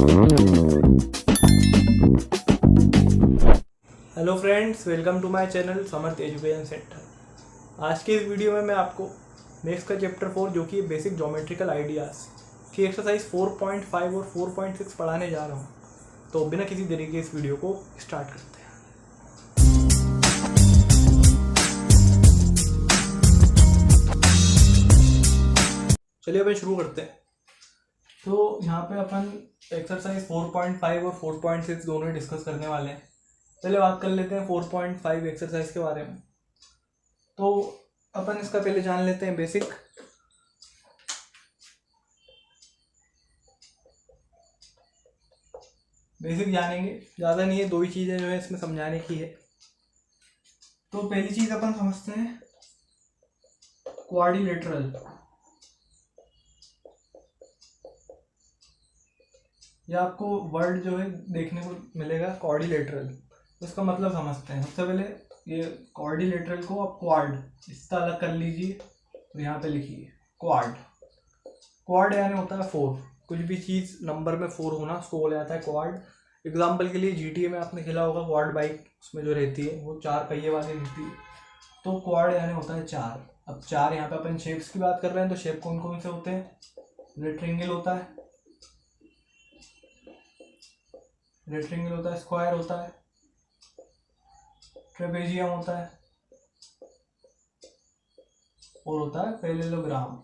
Hello friends, welcome to my channel Samarth education centre. आज के इस वीडियो में मैं आपको मैथ्स का चैप्टर 4 जो कि बेसिक ज्योमेट्रिकल आइडियाज़ की एक्सरसाइज 4.5 और 4.6 पढ़ाने जा रहा हूँ। तो बिना किसी देरी के इस वीडियो को स्टार्ट करते हैं। चलिए अपन शुरू करते हैं। तो यहाँ पे अपन एक्सरसाइज 4.5 और 4.6 दोनों ही डिस्कस करने वाले हैं। पहले बात कर लेते हैं 4.5 एक्सरसाइज के बारे में। तो अपन इसका पहले जान लेते हैं बेसिक। जानेंगे, ज़्यादा नहीं है, दो ही चीज़ें जो है इसमें समझाने की है। तो पहली चीज़ अपन समझते हैं क्वाड्रिलेटरल। ये आपको वर्ड जो है देखने को मिलेगा क्वाड्रिलेटरल। इसका मतलब समझते हैं। सबसे पहले ये क्वाड्रिलेटरल को आप क्वाड इसका अलग कर लीजिए और यहाँ पे लिखिए क्वाड। क्वाड यानी होता है 4। कुछ भी चीज़ नंबर में 4 होना उसको बोला जाता है क्वाड। एग्जाम्पल के लिए GTA में आपने खेला होगा क्वाड बाइक, उसमें जो रहती है वो 4 पहिए वाली रहती है। तो क्वाड यानी होता है 4। अब 4 यहाँ पे अपन शेप्स की बात कर रहे हैं, तो शेप कौन कौन से होते हैं? रेक्टेंगल होता है, स्क्वायर होता है, ट्रेपेजियम होता है और होता है पैरेललोग्राम।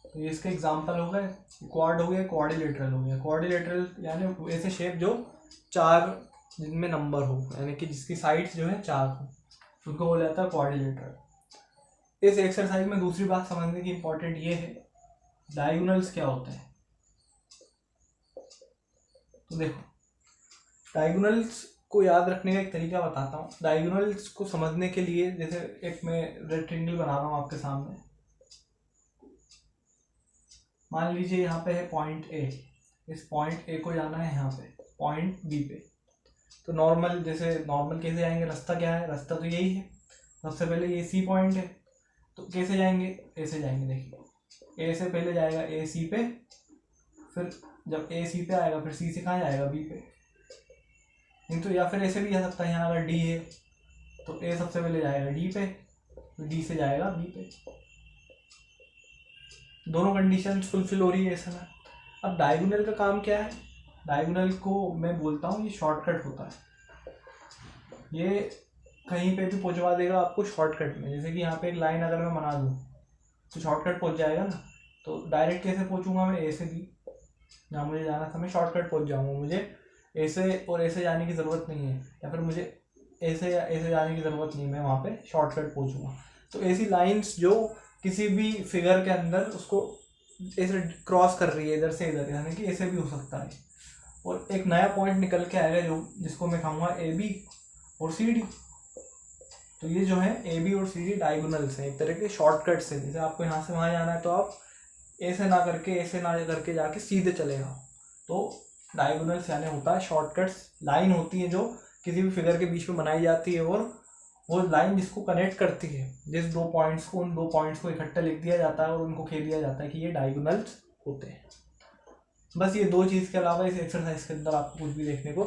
तो ये इसके एग्जाम्पल हो गए। क्वाड हो गया, क्वाड्रिलेटरल हो गया। क्वाड्रिलेटरल यानी ऐसे शेप जो 4 जिनमें नंबर हो, यानी कि जिसकी साइड्स जो है 4 हो, उनको बोला जाता है क्वाड्रिलेटरल। इस एक्सरसाइज में दूसरी बात समझने की इंपॉर्टेंट ये है, डायगोनल्स क्या होते हैं। तो देखो, डायगोनल्स को याद रखने का एक तरीका बताता हूँ। डायगोनल्स को समझने के लिए जैसे एक मैं रेक्टेंगल बना रहा हूँ आपके सामने। मान लीजिए यहाँ पे है पॉइंट ए, इस पॉइंट ए को जाना है यहाँ पे पॉइंट बी पे। तो नॉर्मल कैसे जाएंगे? रास्ता क्या है? रास्ता तो यही है। सबसे पहले ये सी पॉइंट है, तो कैसे जाएंगे? ऐसे जाएंगे। देखिए, ए से पहले जाएगा ए सी पे, फिर जब ए सी पे आएगा फिर सी से कहाँ जाएगा? बी पे। नहीं तो या फिर ऐसे भी जा सकता है, यहाँ अगर डी है तो ए सबसे पहले जाएगा डी पे, तो डी से जाएगा बी पे। दोनों कंडीशन फुलफिल हो रही है ऐसा। अब डायगोनल का काम क्या है? डायगोनल को मैं बोलता हूँ ये शॉर्टकट होता है। ये कहीं पे भी पहुँचवा देगा आपको शॉर्टकट में। जैसे कि यहाँ पे एक लाइन अगर मैं बना दूँ तो शॉर्टकट पहुँच जाएगा ना। तो डायरेक्ट कैसे पहुँचूंगा मैं? ए से बी, जहाँ मुझे जाना था मैं शॉर्टकट पहुँच जाऊँगा। मुझे ऐसे और ऐसे जाने की ज़रूरत नहीं है, या फिर मुझे ऐसे या ऐसे जाने की ज़रूरत नहीं है, मैं वहाँ पे शॉर्टकट पहुँचूँगा। तो ऐसी लाइंस जो किसी भी फिगर के अंदर उसको ऐसे क्रॉस कर रही है इधर से इधर, यानी कि ऐसे भी हो सकता है। और एक नया पॉइंट निकल के आएगा जो जिसको मैं कहूँगा ए बी और सी डी। तो ये जो है ए बी और सी डी डायगोनल्स हैं, एक तरह के शॉर्टकट्स हैं। जैसे आपको यहाँ से वहाँ जाना है तो आप ऐसे ना करके जाके सीधे चले जाओ। तो डायगोनल्स यानी होता है शॉर्टकट्स। लाइन होती है जो किसी भी फिगर के बीच में बनाई जाती है, और वो लाइन जिसको कनेक्ट करती है, जिस दो पॉइंट्स को, उन दो पॉइंट्स को इकट्ठा लिख दिया जाता है और उनको कह दिया जाता है कि ये डायगोनल्स होते हैं। बस ये दो चीज़ के अलावा इस एक्सरसाइज के अंदर आपको कुछ भी देखने को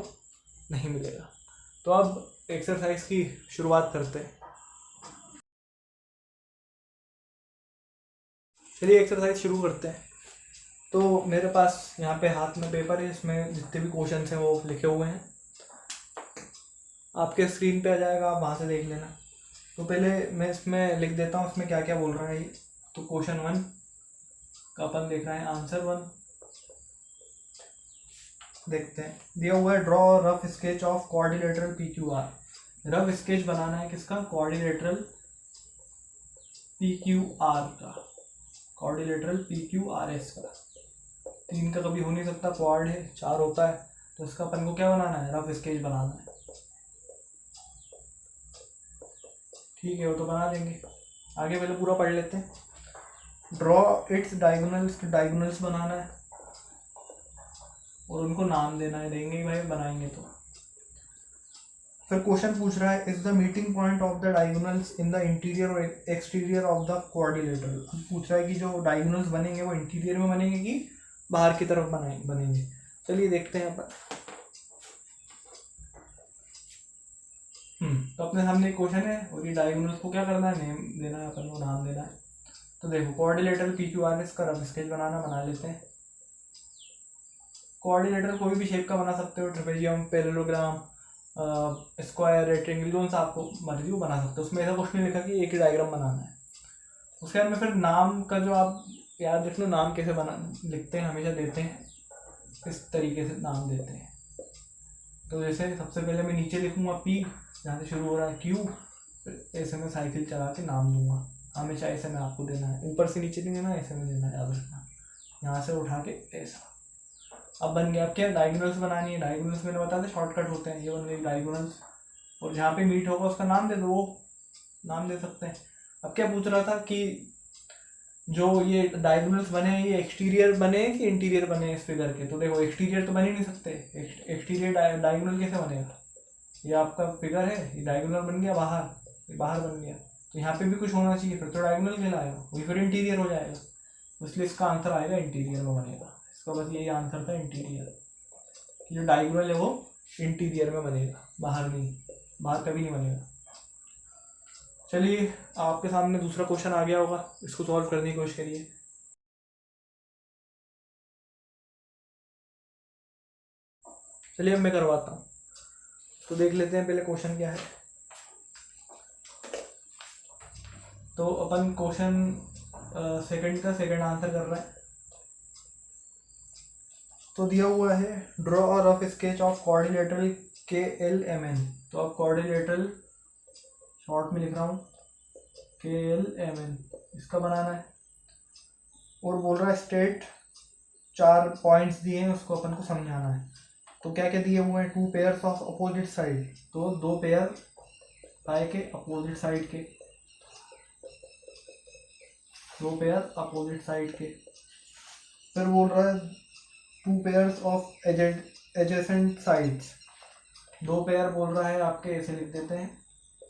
नहीं मिलेगा। तो अब एक्सरसाइज की शुरुआत करते हैं। चलिए एक्सरसाइज शुरू करते हैं। तो मेरे पास यहाँ पे हाथ में पेपर है, इसमें जितने भी क्वेश्चन हैं वो लिखे हुए हैं। आपके स्क्रीन पे आ जाएगा, आप वहाँ से देख लेना। तो पहले मैं इसमें लिख देता हूँ इसमें क्या क्या बोल रहा है ये। तो क्वेश्चन 1 का अपन देख रहे हैं आंसर 1। देखते हैं, दिया हुआ है draw rough sketch of quadrilateral PQR। Rough sketch बनाना है किसका? क्वाड्रिलेटरल PQR का, क्वाड्रिलेटरल PQRS का। 3 का कभी हो नहीं सकता, क्वाड है, 4 होता है। तो इसका अपन को क्या बनाना है? रफ स्केच बनाना है। ठीक है, वो तो बना लेंगे। आगे पहले पूरा पढ़ लेते हैं। ड्रॉ इट्स डायगोनल्स, डायगोनल्स बनाना है और उनको नाम देना है। देंगे भाई, बनाएंगे तो। फिर क्वेश्चन पूछ रहा है, is the meeting point of the diagonals in the interior और एक्सटीरियर ऑफ द क्वाड्रिलेटरल। पूछ रहा है कि जो डायगोनल्स बनेंगे वो इंटीरियर में बनेंगे कि बाहर की तरफ बनेंगे। चलिए देखते हैं अपन। तो अपने सामने एक क्वेश्चन है और ये डायगोनल्स को क्या करना है, नेम देना है, अपन को नाम देना है। तो देखो coordinator P Q R S का रफ स्केच बना लेते हैं। कोऑर्डिनेटर कोई भी शेप का बना सकते हो, ट्रेपेजियम, पैरेललोग्राम, स्क्वायर, रेक्टेंगल, जो सा आपको मर्जी वो बना सकते हो। उसमें ऐसा कुछ नहीं लिखा कि एक ही डायग्राम बनाना है। उसके बाद में फिर नाम का जो आप याद रख लो, नाम कैसे बना लिखते हैं, हमेशा देते हैं इस तरीके से नाम देते हैं। तो जैसे सबसे पहले मैं नीचे लिखूंगा पी, जहाँ से शुरू हो रहा है क्यू, फिर ऐसे में साइकिल चला के नाम दूंगा। हमेशा ऐसे में आपको देना है, ऊपर से नीचे नहीं देना, ऐसे में देना है, याद रखना। यहाँ से उठा के ऐसा। अब बन गया। अब क्या डायगोनल्स बनानी है, डायगोनल्स मैंने बता दें शॉर्टकट होते हैं। ये बन गई डायगोनल्स, और जहाँ पे मीट होगा उसका नाम दे दो, वो नाम दे सकते हैं। अब क्या पूछ रहा था कि जो ये डायगोनल्स बने हैं ये एक्सटीरियर बने कि इंटीरियर बने इस फिगर के। तो देखो एक्सटीरियर तो बन ही नहीं सकते, एक्सटीरियर डायगोनल कैसे बनेगा। ये आपका फिगर है, ये डायगोनल बन गया बाहर, ये बाहर बन गया, तो यहाँ पे भी कुछ होना चाहिए, फिर तो डायगोनल कहलाएगा, वही फिर इंटीरियर हो जाएगा। तो इसलिए इसका आंसर आएगा इंटीरियर में बनेगा। इसका बस यही आंसर था, इंटीरियर। जो डायगोनल है वो इंटीरियर में बनेगा, बाहर नहीं, बाहर कभी नहीं बनेगा। चलिए आपके सामने दूसरा क्वेश्चन आ गया होगा, इसको सॉल्व करने की कोशिश करिए। चलिए अब मैं करवाता हूँ, तो देख लेते हैं पहले क्वेश्चन क्या है। तो अपन क्वेश्चन सेकंड का सेकंड आंसर कर रहे हैं। तो दिया हुआ है draw a rough sketch of coordinator KLMN। तो अब कोऑर्डिनेटर शॉर्ट में लिख रहा हूँ KLMN, इसका बनाना है। और बोल रहा है स्टेट, 4 पॉइंट्स दिए हैं, उसको अपन को समझाना है। तो क्या क्या दिए हुए हैं, 2 पेयर्स ऑफ अपोजिट साइड, तो 2 पेयर आए के अपोजिट साइड के, 2 पेयर अपोजिट साइड के। फिर बोल रहा है 2 pairs of adjacent sides, 2 pair बोल रहा है आपके, ऐसे लिख देते हैं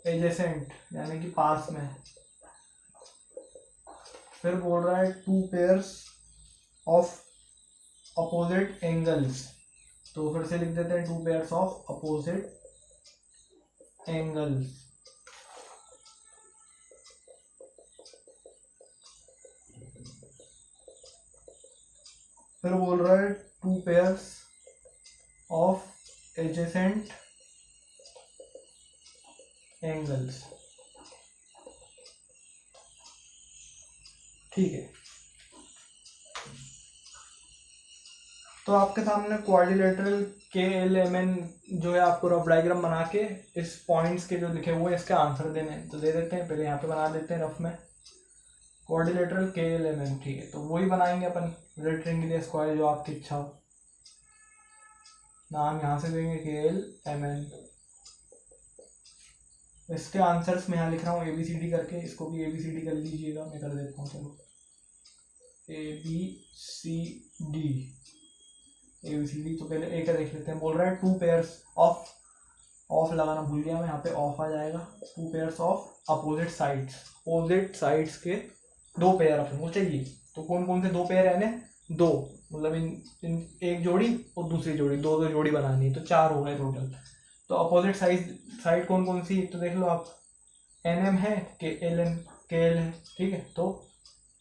एडजेसेंट यानी कि पास में। फिर बोल रहा है 2 पेयर्स ऑफ अपोजिट एंगल्स, तो फिर से लिख देते हैं 2 पेयर्स ऑफ अपोजिट एंगल्स। फिर बोल रहा है 2 पेयर्स ऑफ एडजेसेंट एंगल्स। ठीक है, तो आपके सामने कोऑर्डिनेटर KLMN जो है, आपको रफ डायग्राम बना के इस पॉइंट्स के जो लिखे हुए हैं इसके आंसर देने हैं। तो दे देते हैं, पहले यहाँ पे बना देते हैं रफ में कोऑर्डिनेटर KLMN। ठीक है, तो वही बनाएंगे अपन, रेक्टेंगल स्क्वायर जो आपकी इच्छा हो। नाम यहाँ से देंगे KLMN। इसके आंसर्स मैं यहाँ लिख रहा हूँ ABCD करके, इसको भी ABCD कर लीजिएगा, मैं कर देता हूँ। चलो ABCD, तो पहले A का देख लेते हैं। बोल रहा है 2 पेयर्स ऑफ लगाना भूल गया मैं, यहाँ पे ऑफ आ जाएगा। 2 पेयर्स ऑफ अपोजिट साइड्स के 2 पेयर अपन को चाहिए। तो कौन कौन से 2 पेयर यानी 2, मतलब इन एक जोड़ी और दूसरी जोड़ी, 2 जोड़ी बनानी है, तो 4 हो गए टोटल। तो अपोजिट साइड कौन कौन सी, तो देख लो आप, NM है, KL है। ठीक है, तो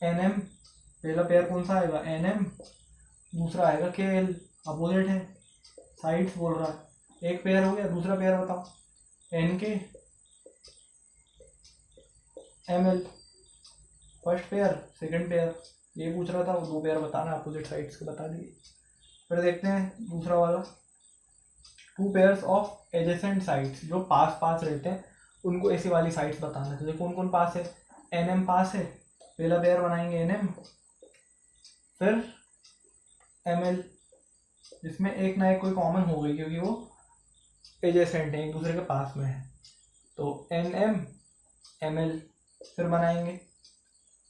NM पहला पेयर कौन सा आएगा, NM, दूसरा आएगा KL, अपोजिट है, साइड्स बोल रहा है। एक पेयर हो गया, दूसरा पेयर बताओ, NK ML, first pair, second pair, ये पूछ रहा था, वो 2 पेयर बताना, अपोजिट साइड्स के बता दिए। फिर देखते हैं दूसरा वाला, 2 पेयर्स ऑफ एडजेसेंट साइड्स, जो पास रहते हैं उनको ऐसी वाली साइड्स बताना। तो कौन कौन पास है, NM पास है, पहला पेयर बनाएंगे NM, फिर ML, जिसमें एक ना एक कोई कॉमन हो गई क्योंकि वो एडजेसेंट है, एक दूसरे के पास में है। तो NM ML, फिर बनाएंगे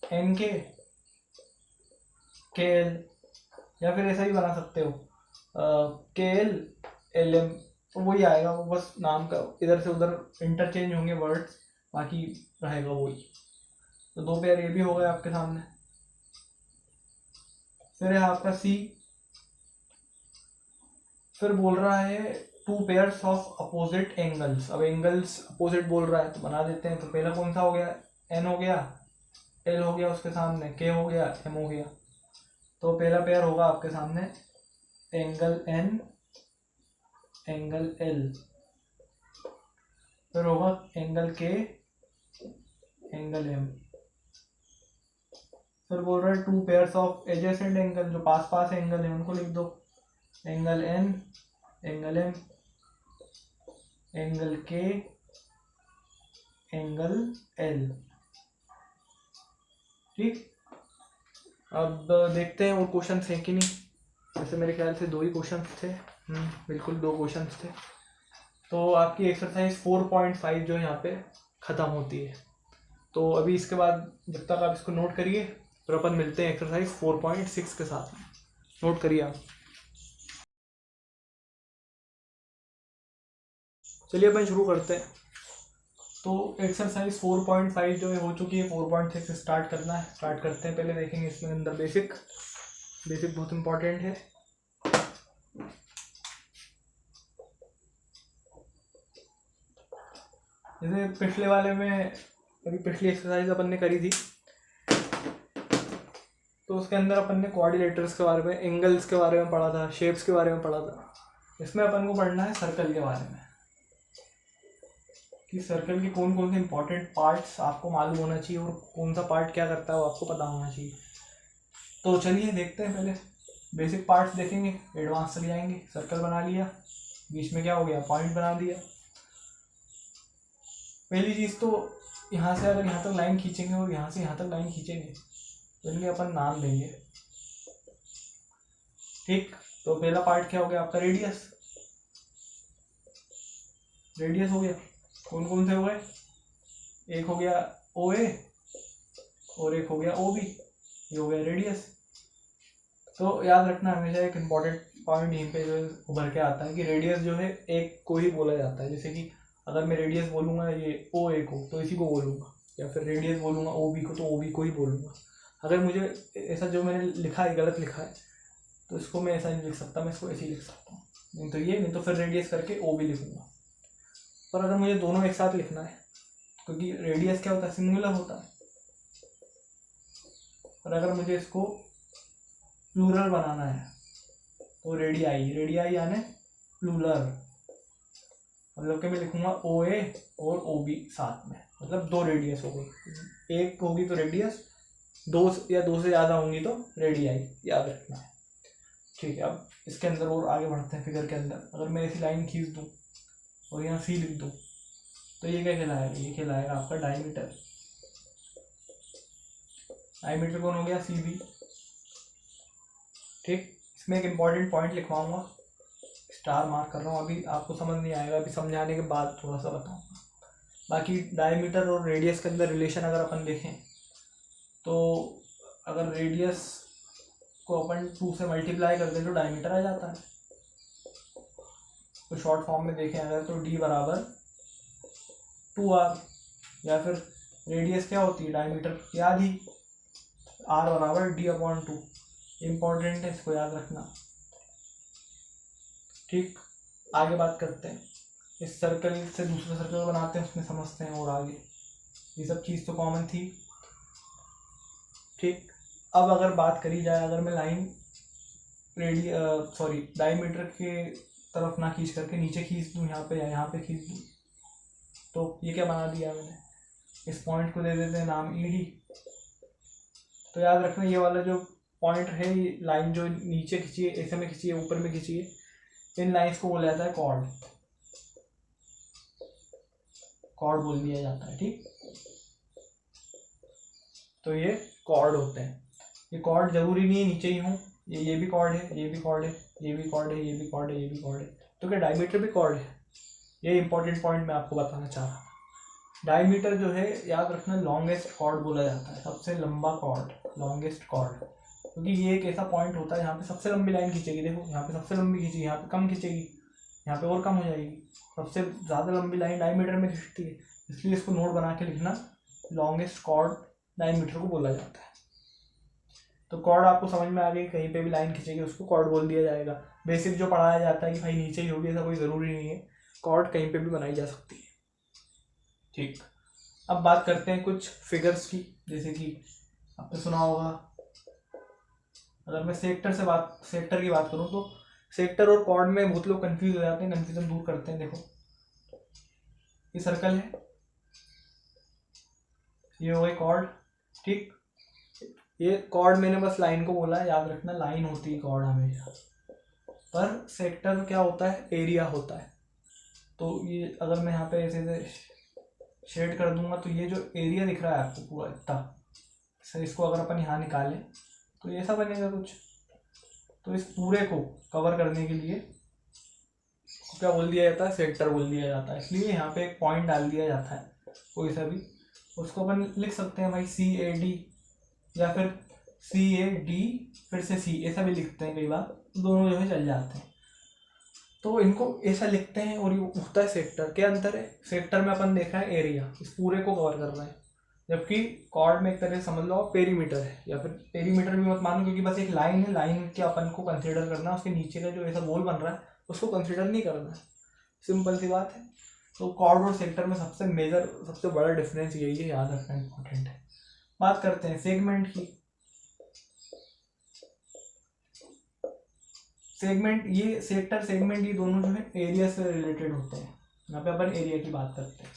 NK KL, या फिर ऐसा ही बना सकते हो KL LM, तो वही आएगा, वो बस नाम का इधर से उधर इंटरचेंज होंगे वर्ड्स, बाकी रहेगा वही। तो 2 पेयर ये भी हो गए आपके सामने। फिर है आपका सी, फिर बोल रहा है 2 पेयर्स ऑफ अपोजिट एंगल्स। अब एंगल्स अपोजिट बोल रहा है तो बना देते हैं। तो पहला कौन सा हो गया, एन हो गया, एल हो गया, उसके सामने के हो गया, एम हो गया। तो पहला पेयर होगा आपके सामने एंगल एन, एंगल एल, फिर होगा एंगल के, एंगल एम। फिर बोल रहा है 2 पेयर्स ऑफ एडजेसेंट एंगल, जो पास पास एंगल है उनको लिख दो, angle N, angle M, angle K, angle L. ठीक, अब देखते हैं वो क्वेश्चन है कि नहीं। वैसे मेरे ख्याल से 2 ही क्वेश्चन थे, बिल्कुल 2 क्वेश्चन थे। तो आपकी एक्सरसाइज 4.5 जो यहाँ पे ख़त्म होती है। तो अभी इसके बाद जब तक आप इसको नोट करिए, फिर अपन मिलते हैं एक्सरसाइज 4.6 के साथ। नोट करिए आप। चलिए अपन शुरू करते हैं। तो एक्सरसाइज 4.5 जो है हो चुकी है, 4.6 स्टार्ट करना है। स्टार्ट करते हैं। पहले देखेंगे इसमें अंदर बेसिक बहुत इंपॉर्टेंट है। जैसे पिछले वाले में, अभी पिछली एक्सरसाइज अपन ने करी थी, तो उसके अंदर अपन ने कोऑर्डिनेटर्स के बारे में, एंगल्स के बारे में पढ़ा था, शेप्स के बारे में पढ़ा था। इसमें अपन को पढ़ना है सर्कल के बारे में, कि सर्कल के कौन कौन से इंपॉर्टेंट पार्ट्स आपको मालूम होना चाहिए और कौन सा पार्ट क्या करता है वो आपको पता होना चाहिए। तो चलिए देखते हैं। पहले बेसिक पार्ट्स देखेंगे, एडवांस चले जाएंगे। सर्कल बना लिया, बीच में क्या हो गया, पॉइंट बना दिया। पहली चीज़ तो यहाँ से अगर यहाँ तक लाइन खींचेंगे और यहाँ से यहाँ तक लाइन खींचेंगे तो इनके अपन नाम देंगे। ठीक, तो पहला पार्ट क्या हो गया आपका, रेडियस। रेडियस हो गया, कौन कौन से हो गए, एक हो गया ओ ए और एक हो गया ओ बी, ये हो गया रेडियस। तो याद रखना हमेशा एक इम्पॉर्टेंट पॉइंट यहीं पे जो उभर के आता है कि रेडियस जो है एक को ही बोला जाता है। जैसे कि अगर मैं रेडियस बोलूँगा ये ओ ए को तो इसी को बोलूँगा, या फिर रेडियस बोलूँगा ओ बी को तो ओ बी को ही बोलूँगा। अगर मुझे ऐसा जो मैंने लिखा है गलत लिखा है तो इसको मैं ऐसा नहीं लिख सकता, मैं इसको ऐसे ही लिख सकता हूँ। नहीं तो ये, नहीं तो फिर रेडियस करके ओ बी लिखूँगा। पर अगर मुझे दोनों एक साथ लिखना है, क्योंकि रेडियस क्या होता है, सिंगुलर होता है। और अगर मुझे इसको प्लूरल बनाना है तो रेडियाई यानी प्लूरल, मतलब कि मैं लिखूंगा ओ ए और ओ बी साथ में, मतलब 2 रेडियस हो गई। एक होगी तो रेडियस, 2 या 2 से ज़्यादा होंगी तो रेडियाई, याद रखना है। ठीक है, अब इसके अंदर और आगे बढ़ते हैं। फिगर के अंदर अगर मैं ऐसी लाइन खींच दूँ और यहाँ सी लिख दूँ तो ये क्या कहलाएगा, ये कहलाएगा आपका डायमीटर। डायमीटर कौन हो गया, सी बी। ठीक, इसमें एक इम्पॉर्टेंट पॉइंट लिखवाऊंगा, स्टार मार्क कर रहा हूँ। अभी आपको समझ नहीं आएगा, अभी समझाने के बाद थोड़ा सा बताऊंगा। बाकी डायमीटर और रेडियस के अंदर रिलेशन अगर अपन देखें तो अगर रेडियस को अपन 2 से मल्टीप्लाई कर दें तो डायमीटर आ जाता है। तो शॉर्ट फॉर्म में देखें अगर तो d बराबर 2r, या फिर रेडियस क्या होती है, डायमीटर की आधी, r बराबर d/2। इम्पॉर्टेंट है, इसको याद रखना। ठीक, आगे बात करते हैं। इस सर्कल से दूसरा सर्कल बनाते हैं, उसमें समझते हैं और आगे। ये सब चीज़ तो कॉमन थी। ठीक, अब अगर बात करी जाए, अगर मैं लाइन डायमीटर के तरफ ना खींच करके नीचे खींच दूँ, यहाँ पे या यहाँ पे खींच दूँ, तो ये क्या बना दिया मैंने, इस पॉइंट को दे देते हैं नाम ई डी। तो याद रखना ये वाला जो पॉइंट है, ये लाइन जो नीचे खींची है, ऐसे में खींची है, ऊपर में खींची है, इन लाइन्स को बोला जाता है कॉर्ड। कॉर्ड बोल दिया जाता है। ठीक, तो ये कॉर्ड होते हैं। ये कॉर्ड जरूरी नहीं है नीचे ही हों, ये भी कॉर्ड है, ये भी कॉर्ड है, ये भी कॉर्ड है, ये भी कॉर्ड है, ये भी कॉर्ड है। तो क्या डायमीटर भी कॉर्ड है? ये इंपॉर्टेंट पॉइंट मैं आपको बताना चाह रहा हूँ। डायमीटर जो है याद रखना लॉन्गेस्ट कॉर्ड बोला जाता है, सबसे लंबा कॉर्ड, लॉन्गेस्ट कॉर्ड। क्योंकि ये एक ऐसा पॉइंट होता है जहाँ पे सबसे लंबी लाइन खींचेगी। देखो यहाँ पे सबसे लंबी खींची, यहाँ पे कम खींचेगी, यहाँ पे और कम हो जाएगी। सबसे ज़्यादा लंबी लाइन डायमीटर में खींचती है, इसलिए इसको नोट बना के लिखना, लॉन्गेस्ट कॉर्ड डायमीटर को बोला जाता है। तो कॉर्ड आपको समझ में आ गई, कहीं पे भी लाइन खींचेगी उसको कॉर्ड बोल दिया जाएगा। बेसिक जो पढ़ाया जाता है कि भाई नीचे ही होगी ऐसा कोई ज़रूरी नहीं है, कॉर्ड कहीं पे भी बनाई जा सकती है। ठीक, अब बात करते हैं कुछ फिगर्स की। जैसे कि आपने सुना होगा, अगर मैं सेक्टर की बात करूँ तो सेक्टर और कॉर्ड में बहुत लोग कंफ्यूज हो जाते हैं, कंफ्यूजन दूर करते हैं। देखो ये सर्कल है, ये हो गई कॉर्ड। ठीक, ये कॉर्ड मैंने बस लाइन को बोला है, याद रखना लाइन होती है कॉर्ड हमेशा। पर सेक्टर क्या होता है, एरिया होता है। तो ये अगर मैं यहाँ पे ऐसे शेड कर दूंगा तो ये जो एरिया दिख रहा है आपको पूरा इतना, सर इसको अगर अपन यहाँ निकालें तो ये ऐसा बनेगा कुछ। तो इस पूरे को कवर करने के लिए क्या बोल दिया जाता है, सेक्टर बोल दिया जाता है। इसलिए यहाँ पे एक पॉइंट डाल दिया जाता है कोई सा भी, उसको अपन लिख सकते हैं भाई CAD, या फिर CAD फिर से C, ऐसा भी लिखते हैं कई बार, दोनों जो है चल जाते हैं। तो इनको ऐसा लिखते हैं और ये होता है सेक्टर। क्या अंतर है, सेक्टर में अपन देख रहे हैं एरिया, इस पूरे को कवर कर रहे हैं, जबकि कॉर्ड में एक तरह से समझ लो पेरीमीटर है, या फिर पेरीमीटर भी मत मानो क्योंकि बस एक लाइन है, लाइन के अपन को कंसीडर करना है, उसके नीचे का जो ऐसा गोल बन रहा है उसको कंसीडर नहीं करना है, सिंपल सी बात है। तो कॉर्ड और सेक्टर में सबसे बड़ा डिफरेंस यही है, याद रखना इंपॉर्टेंट है। बात करते हैं सेगमेंट की। सेगमेंट, ये सेक्टर सेगमेंट ये दोनों जो है एरिया से रिलेटेड होते हैं। यहाँ पे अपन एरिया की बात करते हैं।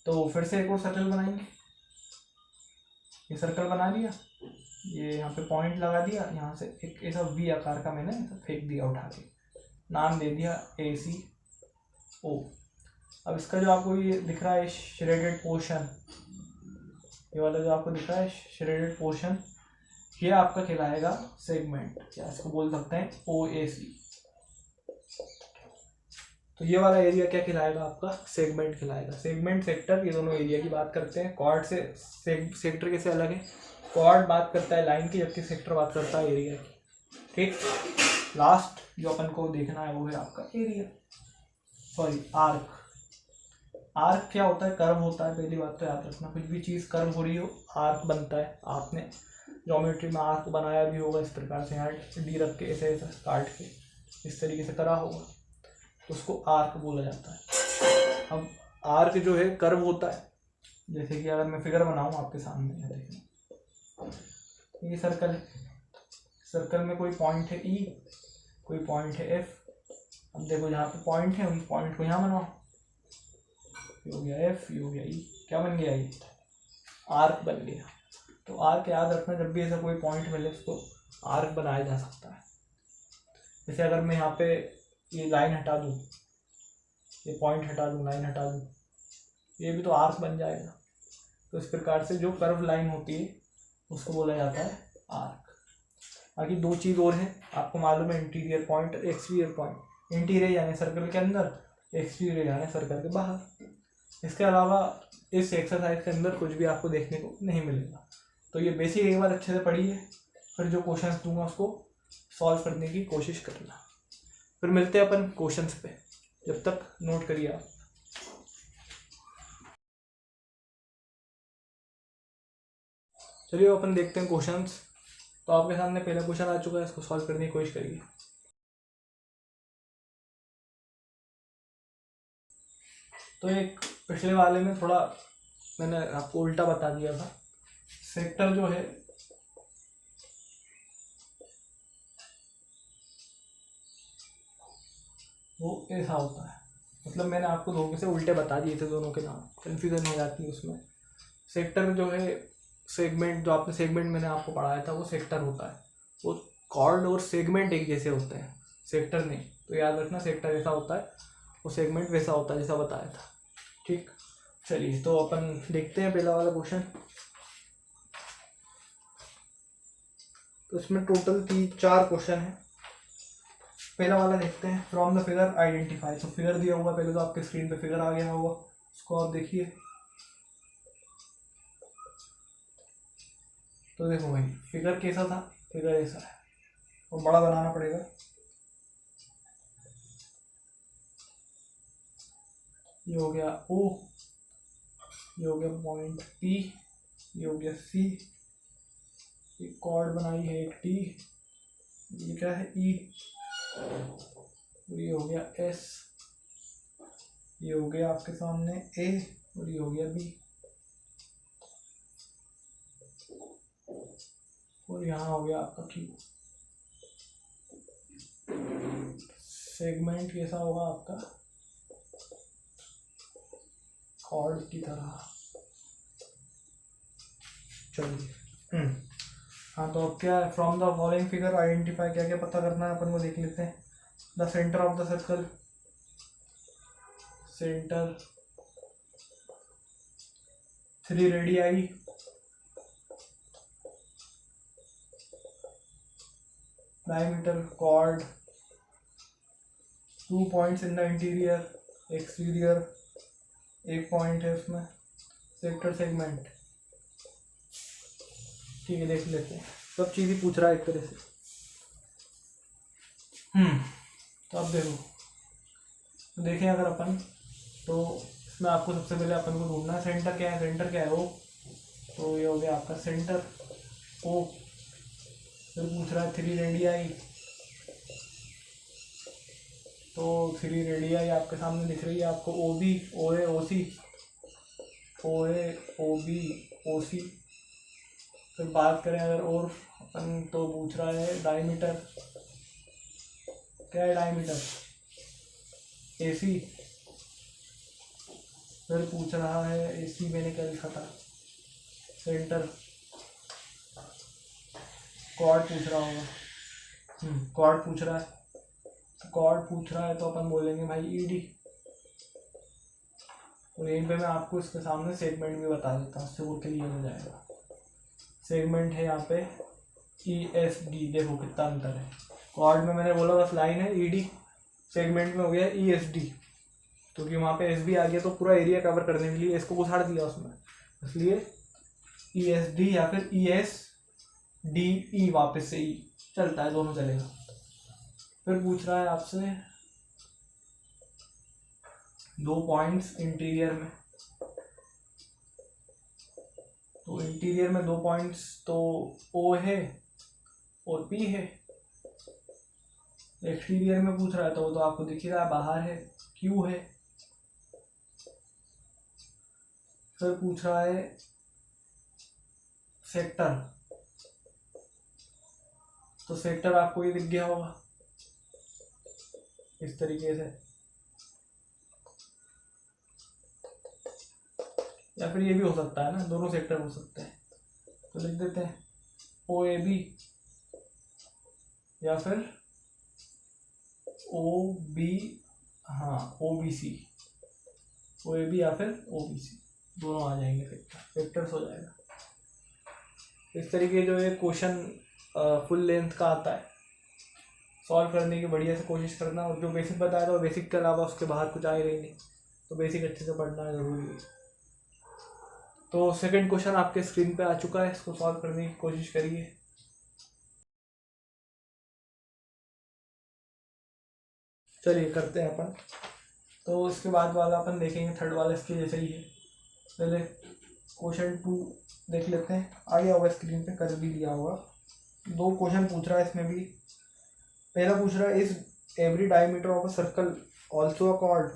तो फिर से एक और सर्कल बनाएंगे, ये सर्कल बना लिया, ये यहाँ पे पॉइंट लगा दिया, यहाँ से एक ऐसा V आकार का मैंने फेंक दिया उठा के, नाम दे दिया ACO। अब इसका जो आपको ये दिख रहा है श्रेडेड पोर्शन, ये वाला जो आपको दिख रहा है श्रेडेड पोर्शन, ये आपका कहलाएगा सेगमेंट, या इसको बोल सकते हैं OAC। तो ये वाला एरिया क्या कहलाएगा आपका, सेगमेंट कहलाएगा। सेगमेंट सेक्टर ये दोनों एरिया की बात करते हैं। कॉर्ड से सेक्टर कैसे अलग है, कॉर्ड बात करता है लाइन की, जबकि सेक्टर बात करता है एरिया की। ठीक, लास्ट जो अपन को देखना है वो है आपका एरिया, सॉरी आर्क। आर्क क्या होता है, कर्व होता है। पहली बात तो याद रखना, कुछ भी चीज़ कर्व हो रही हो आर्क बनता है। आपने ज्योमेट्री में आर्क बनाया भी होगा इस प्रकार से, यहाँ D रख के ऐसे ऐसे काट के इस तरीके से करा होगा, तो उसको आर्क बोला जाता है। अब आर्क जो है कर्व होता है, जैसे कि अगर मैं फिगर बनाऊँ आपके सामने, देखिए ये सर्कल है, सर्कल में कोई पॉइंट है E, कोई पॉइंट है F। अब देखो जहाँ पे पॉइंट है उस पॉइंट को यहाँ बनाओ, ये हो गया F, ये हो गया E, क्या बन गया, ये आर्क बन गया। तो आर्क याद रखना, जब भी ऐसा कोई पॉइंट मिले उसको आर्क बनाया जा सकता है। जैसे अगर मैं यहाँ पे ये लाइन हटा दूँ, ये पॉइंट हटा दूँ, लाइन हटा दूँ, ये भी तो आर्क बन जाएगा। तो इस प्रकार से जो कर्व लाइन होती है उसको बोला जाता है आर्क। बाकी दो चीज़ और है, आपको मालूम है, interior point, exterior point. Interior यानी सर्कल के अंदर, एक्सटीरियर यानी सर्कल के बाहर। इसके अलावा इस एक्सरसाइज के अंदर कुछ भी आपको देखने को नहीं मिलेगा। तो ये बेसिक एक बार अच्छे से पढ़िए, फिर जो क्वेश्चंस दूंगा उसको सॉल्व करने की कोशिश करना। फिर मिलते हैं अपन क्वेश्चंस पे, जब तक नोट करिए आप। चलिए अपन देखते हैं क्वेश्चंस। तो आपके सामने पहला क्वेश्चन आ चुका है, इसको सॉल्व करने की कोशिश करिए। तो एक पिछले वाले में थोड़ा मैंने आपको उल्टा बता दिया था। सेक्टर जो है वो ऐसा होता है, मतलब मैंने आपको धोखे से उल्टे बता दिए थे, दोनों के नाम कन्फ्यूजन हो जाती है उसमें। सेक्टर जो है, सेगमेंट जो आपने सेगमेंट मैंने आपको पढ़ाया था वो सेक्टर होता है। वो कॉर्ड और सेगमेंट एक जैसे होते हैं, सेक्टर नहीं। तो याद रखना, सेक्टर ऐसा होता है, वो सेगमेंट वैसा होता है जैसा बताया था। ठीक, चलिए तो अपन देखते हैं पहला वाला क्वेश्चन। तो इसमें टोटल 4 क्वेश्चन है। पहला वाला देखते हैं, फ्रॉम द फिगर आइडेंटिफाई। तो फिगर दिया हुआ, पहले तो आपके स्क्रीन पे फिगर आ गया होगा, उसको आप देखिए। तो देखो भाई फिगर कैसा था, फिगर ऐसा है, और बड़ा बनाना पड़ेगा। ये हो गया O, ये हो गया पॉइंट P, ये हो गया C, एक कॉर्ड बनाई है एक टी, ये क्या है ई, ये हो गया एस, ये हो गया आपके सामने ए, और ये हो गया बी, और यहाँ हो गया आपका क्यू। सेगमेंट कैसा होगा आपका, कॉर्ड की तरह। चलिए हाँ, तो अब क्या है, from the following figure identify, क्या क्या पता करना है अपन को देख लेते हैं। The centre of the circle, centre, 3 radii, diameter, chord, 2 points in the interior, exterior, एक पॉइंट है उसमें, सेक्टर, सेगमेंट। ठीक है, देख लेते हैं, सब चीज़ ही पूछ रहा है एक तरह से। तो अब देखो, तो देखें अगर अपन, तो इसमें आपको सबसे पहले अपन को ढूंढना है सेंटर क्या है। सेंटर क्या है, ओ, तो ये हो गया आपका सेंटर ओ। फिर पूछ रहा है 3 रेडियाई, तो 3 रेडियाई आपके सामने दिख रही है आपको, ओ B, O A, O C, O A, O B, O सी। फिर बात करें अगर और अपन, तो पूछ रहा है डायमीटर, क्या है डायमीटर, ए सी। फिर पूछ रहा है ए सी, मैंने क्या लिखा था, सेंटर, कॉर्ड पूछ रहा होगा, कॉर्ड पूछ रहा है, कॉर्ड पूछ रहा है तो अपन बोलेंगे भाई ई डी। और यहीं पे मैं आपको इसके सामने सेगमेंट भी बता देता हूँ, उससे वो क्लियर हो जाएगा। सेगमेंट है यहाँ पे ई एस डी, देखो कितना अंतर है। कॉर्ड में मैंने बोला बस लाइन है ई डी, सेगमेंट में हो गया ई एस डी, क्योंकि वहाँ पे एस बी आ गया तो पूरा एरिया कवर करने के लिए इसको घुसाड़ दिया उसमें, इसलिए ई एस डी या फिर ई एस डी ई, वापस से ई चलता है, दोनों चलेगा। फिर पूछ रहा है आपसे 2 पॉइंट्स इंटीरियर में, तो इंटीरियर में 2 पॉइंट्स तो ओ है और पी है। एक्सटीरियर में पूछ रहा है तो वो तो आपको दिख ही रहा है, बाहर है, क्यू है। फिर पूछ रहा है सेक्टर, तो सेक्टर आपको ये दिख गया होगा इस तरीके से, या फिर ये भी हो सकता है ना, दोनों सेक्टर हो सकते हैं। तो लिख देते हैं ओ ए बी या फिर ओ बी, हाँ O B C, O A B या फिर ओ बी सी, दोनों आ जाएंगे, सेक्टर्स हो जाएगा। इस तरीके जो ये क्वेश्चन फुल लेंथ का आता है, सॉल्व करने की बढ़िया से कोशिश करना, और जो बेसिक बताया था वो बेसिक के अलावा उसके बाहर कुछ आएगा ही नहीं, तो बेसिक अच्छे से पढ़ना जरूरी है। तो सेकंड क्वेश्चन आपके स्क्रीन पे आ चुका है, इसको सॉल्व करने की कोशिश करिए। चलिए करते हैं अपन। तो इसके बाद वाला अपन देखेंगे, थर्ड वाला इसके जैसे ही है। पहले क्वेश्चन 2 देख लेते हैं, आ गया होगा स्क्रीन पे, कर भी दिया होगा। 2 क्वेश्चन पूछ रहा है इसमें भी। पहला पूछ रहा है, is every diameter of a circle also a cord,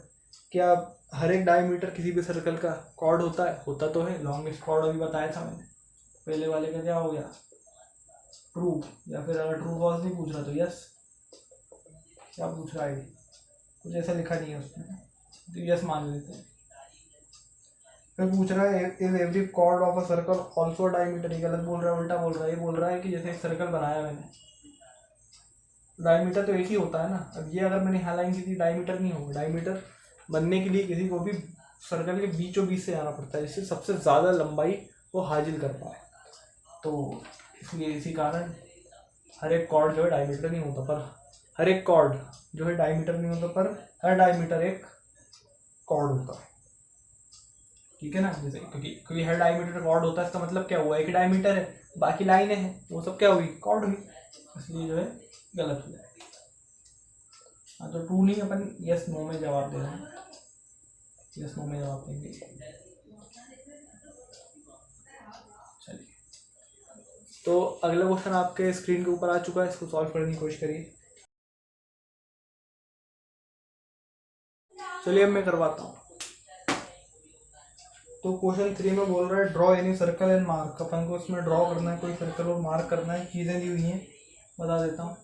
क्या हर एक डायमीटर किसी भी सर्कल का कॉर्ड होता है? होता तो है, लॉन्गेस्ट कॉर्ड अभी बताया था मैंने। पहले वाले का क्या हो गया, ट्रू, या फिर अगर ट्रू फॉल्स नहीं पूछ रहा तो यस। क्या पूछ रहा है, कुछ ऐसा लिखा नहीं है उसमें, तो यस मान लेते हैं। फिर पूछ रहा है, is every chord of a circle also diameter, ये गलत बोल रहा है, उल्टा बोल रहा है। ये बोल रहा है कि जैसे एक सर्कल बनाया मैंने, डायमीटर तो एक ही होता है ना। अब ये अगर मैंने यहाँ लाइन की थी, डायमीटर नहीं होगा। डायमीटर बनने के लिए किसी को भी सर्कल के बीचों बीच से आना पड़ता है, जिससे सबसे ज़्यादा लंबाई वो हासिल कर पाए। तो इसलिए इसी कारण हर एक कॉर्ड जो है डायमीटर नहीं होता, पर हर एक कॉर्ड जो है डायमीटर नहीं होता, पर हर डायमीटर एक कॉर्ड होता है। ठीक है ना, जैसे क्योंकि हर डायमीटर कॉर्ड होता है, इसका मतलब क्या हुआ, एक डायमीटर है, बाकी लाइनें हैं, वो सब क्या हुई, कॉर्ड हुई। इसलिए जो है गलत हो जाएगा। हाँ, तो ट्रू नहीं, अपन यस नो में जवाब दे रहे हैं, यस नो में जवाब देंगे। चलिए तो अगला क्वेश्चन आपके स्क्रीन के ऊपर आ चुका है, इसको सॉल्व करने की कोशिश करिए। चलिए अब मैं करवाता हूँ। तो क्वेश्चन 3 में बोल रहा है draw any circle and mark. अपन को इसमें ड्रॉ करना है कोई सर्कल और मार्क करना है। चीज़ें दी हुई हैं, बता देता हूँ।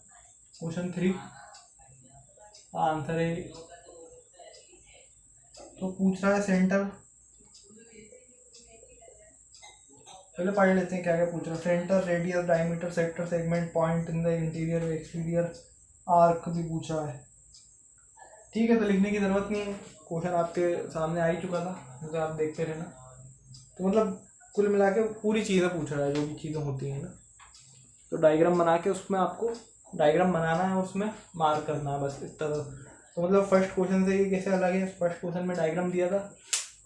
क्वेश्चन 3 आंसर है। तो पूछ रहा है सेंटर, पहले पढ़ लेते हैं क्या क्या पूछ रहा है। Centre, radius, diameter, sector, segment, point in the interior, exterior, arc भी पूछा है। ठीक है, तो लिखने की ज़रूरत नहीं है, क्वेश्चन आपके सामने आ ही चुका था, जैसे आप देखते रहना। तो मतलब कुल मिला के पूरी चीज़ें पूछ रहा है, जो भी चीज़ें होती हैं ना। तो डायग्राम बना के उसमें आपको डायग्राम बनाना है, उसमें मार्क करना है, बस इस तरह। तो मतलब फर्स्ट क्वेश्चन से ये कैसे अलग है, फर्स्ट क्वेश्चन में डायग्राम दिया था,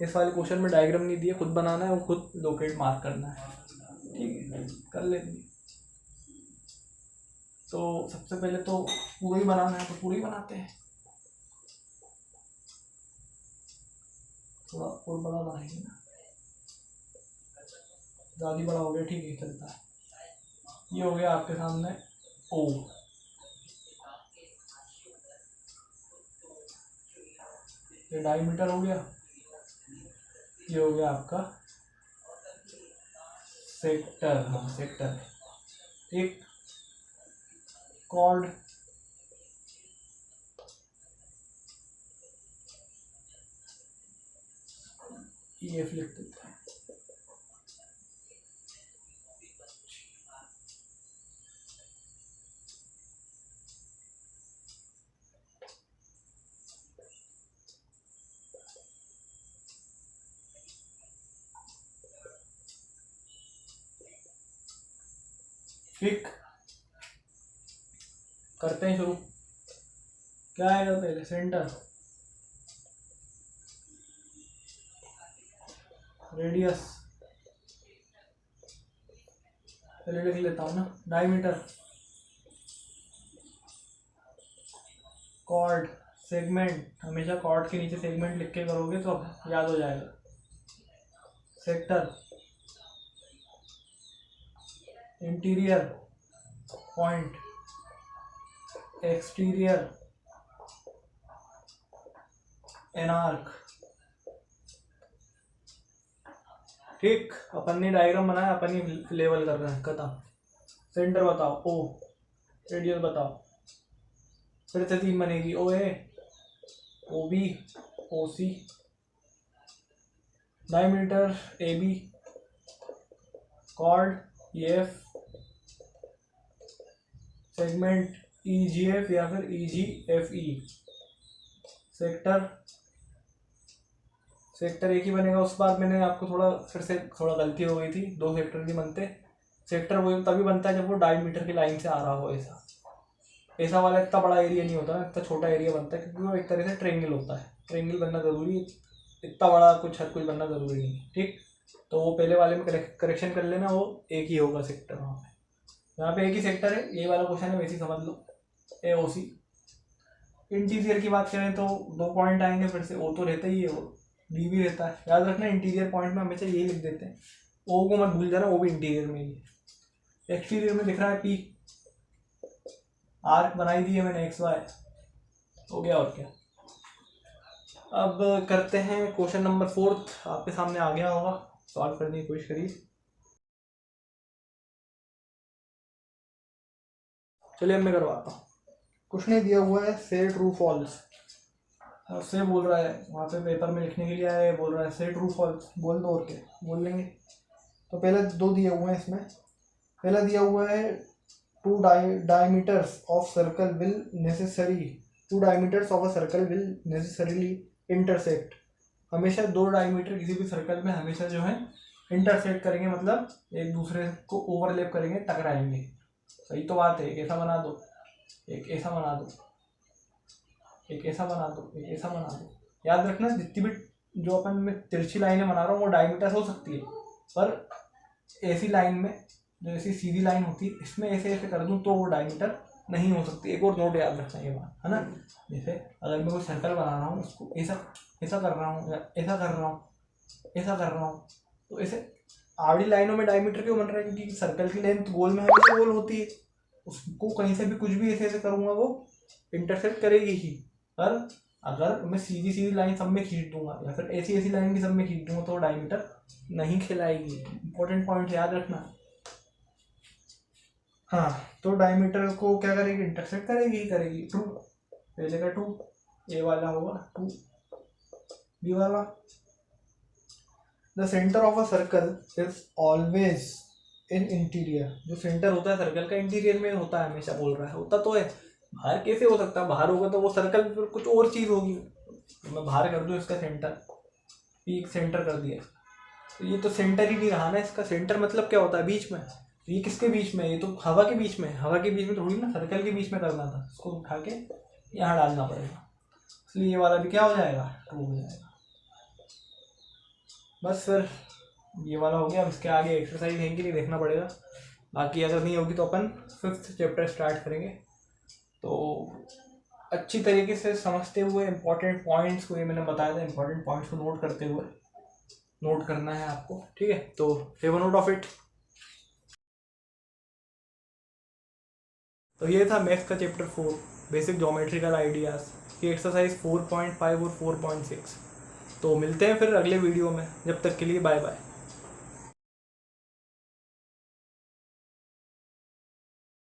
इस वाले क्वेश्चन में डायग्राम नहीं दिया, खुद बनाना है और खुद लोकेट मार्क करना है। ठीक है, कर लेंगे। तो सबसे पहले तो पूरा ही बनाना है, तो पूरा ही बनाते हैं। थोड़ा और बड़ा बनाएंगे ना, ज़्यादा बड़ा हो गया, ठीक है चलता है। ये हो गया आपके सामने ओ, ये डायमीटर हो गया, ये हो गया आपका सेक्टर। हाँ सेक्टर। एक कॉर्ड, ये लिख देते हैं। ठीक, करते हैं शुरू। क्या आएगा पहले, सेंटर, रेडियस, पहले लिख लेता हूँ ना, डायमीटर, कॉर्ड, सेगमेंट, हमेशा कॉर्ड के नीचे सेगमेंट लिख के करोगे तो याद हो जाएगा। Sector, interior, point, exterior, an arc. ठीक, अपन ने डायग्राम बनाया, अपन ही लेवल कर रहे हैं, खत्म। सेंटर बताओ ओ, रेडियस बताओ, फिर से 3 बनेगी, O A, O B, O C, diameter A B, chord E F, segment E G F या फिर E G F E, sector, sector एक ही बनेगा। उस बार मैंने आपको फिर से थोड़ा गलती हो गई थी, 2 सेक्टर नहीं बनते। सेक्टर वो तभी बनता है जब वो डायमीटर की लाइन से आ रहा हो। ऐसा वाला इतना बड़ा एरिया नहीं होता ना, इतना छोटा एरिया बनता है, क्योंकि वो एक तरह से ट्रेंगल होता है। ट्रेंगल बनना ज़रूरी, इतना बड़ा हर कुछ बनना ज़रूरी नहीं है। ठीक, तो वो पहले वाले में करेक्शन कर लेना, वो एक ही होगा सेक्टर। वहाँ पे यहाँ पे एक ही सेक्टर है, ये वाला क्वेश्चन है, वैसे ही समझ लो, ए ओ सी। इंटीरियर की बात करें तो 2 पॉइंट आएंगे, फिर से ओ तो रहता ही है, वो डी भी रहता है। याद रखना, इंटीरियर पॉइंट में हमेशा यही लिख देते हैं, ओ को मत भूल जाना, वो भी इंटीरियर में ही है। एक्सटीरियर में दिख रहा है पी, आर्क बनाई दी है मैंने, एक्स वाई हो गया। और क्या, अब करते हैं क्वेश्चन नंबर 4, आपके सामने आ गया होगा, सॉल्व करने की कोशिश करिए। चलिए अब मैं करवाता हूँ। कुछ नहीं दिया हुआ है, से ट्रू फॉल्स, और से बोल रहा है, वहाँ पे पेपर में लिखने के लिए आया है, बोल रहा है से ट्रू फॉल्स बोल दो, और क्या बोल लेंगे। तो पहले 2 दिए हुए हैं इसमें। पहला दिया हुआ है 2 diameters of circle will necessary, 2 diameters of a circle will necessarily intersect. हमेशा 2 डायमीटर किसी भी सर्कल में हमेशा जो है इंटरसेक्ट करेंगे, मतलब एक दूसरे को ओवरलैप करेंगे, टकराएंगे। सही तो बात है, एक ऐसा बना दो, एक ऐसा बना दो, एक ऐसा बना दो, एक ऐसा बना दो। याद रखना, जितनी भी जो अपन में तिरछी लाइनें बना रहा हूँ वो डायमीटर हो सकती है, पर ऐसी लाइन में जो ऐसी सीधी लाइन होती है, इसमें ऐसे ऐसे कर दूँ तो वो डायमीटर नहीं हो सकती। एक और नोट याद रखना ये बात, है ना। जैसे अगर मैं कोई सर्कल बना रहा हूँ, उसको ऐसा ऐसा कर रहा हूँ, या ऐसा कर रहा हूँ, ऐसा कर रहा हूँ, तो ऐसे आड़ी लाइनों में डायमीटर क्यों बन रहा है? क्योंकि सर्कल की लेंथ गोल में हमेशा गोल होती है, उसको कहीं से भी कुछ भी ऐसे ऐसे करूँगा वो इंटरसेक्ट करेगी ही। पर अगर मैं सीधी सीधी लाइन सब में खींच दूंगा या फिर ऐसी ऐसी लाइन भी सब में खींच दूंगा तो डायमीटर नहीं खिलाएगी। इंपॉर्टेंट पॉइंट याद रखना। हाँ, तो डायमीटर को क्या करेगी? इंटरसेक्ट करेगी ही करेगी। टू पहले का 2 ए वाला होगा, 2 बी वाला। The centre of a circle is always in interior. जो सेंटर होता है सर्कल का इंटीरियर में होता है हमेशा, बोल रहा है। होता तो है, बाहर कैसे हो सकता है? बाहर होगा तो वो सर्कल पर कुछ और चीज़ होगी। तो मैं बाहर कर दूँ इसका सेंटर, पीक सेंटर कर दिया, तो ये तो सेंटर ही नहीं रहा ना। इसका सेंटर मतलब क्या होता है? बीच में। ये किसके बीच में? ये तो हवा के बीच में। हवा के बीच में थोड़ी ना, सर्कल के बीच में करना था। इसको उठा के यहाँ डालना पड़ेगा, इसलिए ये वाला भी क्या हो जाएगा? 2 हो जाएगा। बस फिर ये वाला हो गया। अब इसके आगे एक्सरसाइज है कि नहीं देखना पड़ेगा, बाकी अगर नहीं होगी तो अपन 5th चैप्टर स्टार्ट करेंगे। तो अच्छी तरीके से समझते हुए इंपॉर्टेंट पॉइंट्स को, ये मैंने बताया था, इंपॉर्टेंट पॉइंट्स को नोट करते हुए, नोट करना है आपको, ठीक है? तो have a note of it. तो ये था मैथ्स का चैप्टर 4, बेसिक ज्योमेट्रिकल आइडियाज़ की एक्सरसाइज 4.5 और 4.6। तो मिलते हैं फिर अगले वीडियो में, जब तक के लिए बाय बाय।